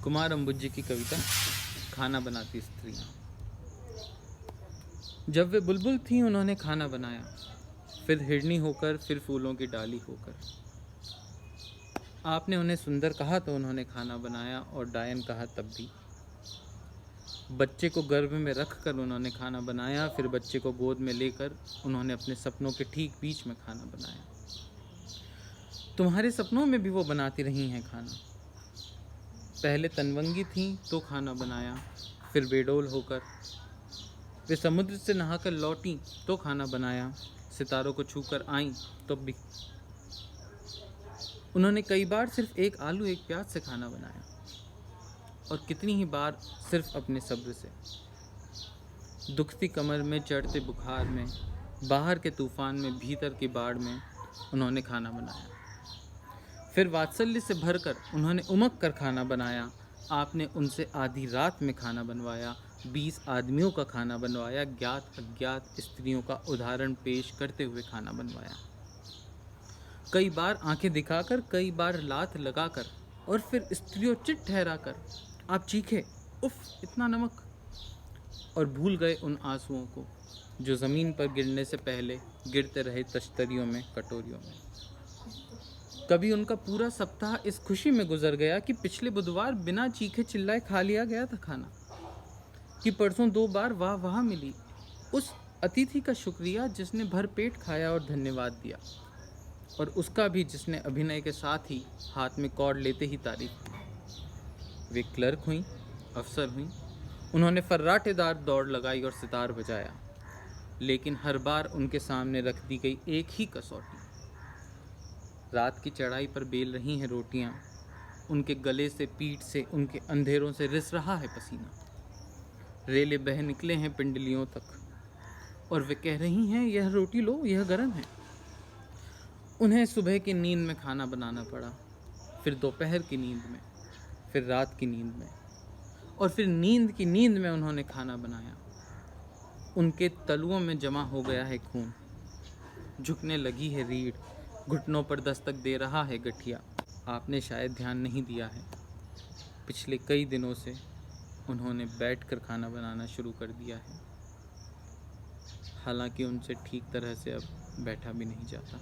कुमार अंबुज की कविता खाना बनाती स्त्रियाँ। जब वे बुलबुल थीं उन्होंने खाना बनाया, फिर हिरनी होकर, फिर फूलों की डाली होकर। आपने उन्हें सुंदर कहा तो उन्होंने खाना बनाया, और डायन कहा तब भी। बच्चे को गर्भ में रख कर उन्होंने खाना बनाया, फिर बच्चे को गोद में लेकर उन्होंने अपने सपनों के ठीक बीच में खाना बनाया। तुम्हारे सपनों में भी वो बनाती रही हैं खाना। पहले तनवंगी थीं तो खाना बनाया, फिर बेडौल होकर। वे समुद्र से नहाकर लौटी तो खाना बनाया, सितारों को छूकर आईं तो भी। उन्होंने कई बार सिर्फ एक आलू एक प्याज से खाना बनाया, और कितनी ही बार सिर्फ अपने सब्र से। दुखती कमर में, चढ़ते बुखार में, बाहर के तूफान में, भीतर की बाढ़ में उन्होंने खाना बनाया। फिर वात्सल्य से भरकर उन्होंने उमक कर खाना बनाया। आपने उनसे आधी रात में खाना बनवाया, 20 आदमियों का खाना बनवाया, ज्ञात अज्ञात स्त्रियों का उदाहरण पेश करते हुए खाना बनवाया। कई बार आंखें दिखाकर, कई बार लात लगाकर, और फिर स्त्रियोचित ठहराकर आप चीखे, उफ इतना नमक, और भूल गए उन आंसुओं को जो ज़मीन पर गिरने से पहले गिरते रहे तश्तरियों में, कटोरियों में। कभी उनका पूरा सप्ताह इस खुशी में गुजर गया कि पिछले बुधवार बिना चीखे चिल्लाए खा लिया गया था खाना, कि परसों 2 बार वाह वाह मिली उस अतिथि का शुक्रिया जिसने भर पेट खाया और धन्यवाद दिया, और उसका भी जिसने अभिनय के साथ ही हाथ में कॉर्ड लेते ही तारीफ की। वे क्लर्क हुईं, अफसर हुईं, उन्होंने फर्राटेदार दौड़ लगाई और सितार बजाया, लेकिन हर बार उनके सामने रख दी गई एक ही कसौटी। रात की चढ़ाई पर बेल रही हैं रोटियां, उनके गले से, पीठ से, उनके अंधेरों से रिस रहा है पसीना। रेले बह निकले हैं पिंडलियों तक, और वे कह रही हैं यह रोटी लो, यह गर्म है। उन्हें सुबह की नींद में खाना बनाना पड़ा, फिर दोपहर की नींद में, फिर रात की नींद में, और फिर नींद की नींद में उन्होंने खाना बनाया। उनके तलुओं में जमा हो गया है खून, झुकने लगी है रीढ़, घुटनों पर दस्तक दे रहा है गठिया। आपने शायद ध्यान नहीं दिया है, पिछले कई दिनों से उन्होंने बैठकर खाना बनाना शुरू कर दिया है, हालांकि उनसे ठीक तरह से अब बैठा भी नहीं जाता।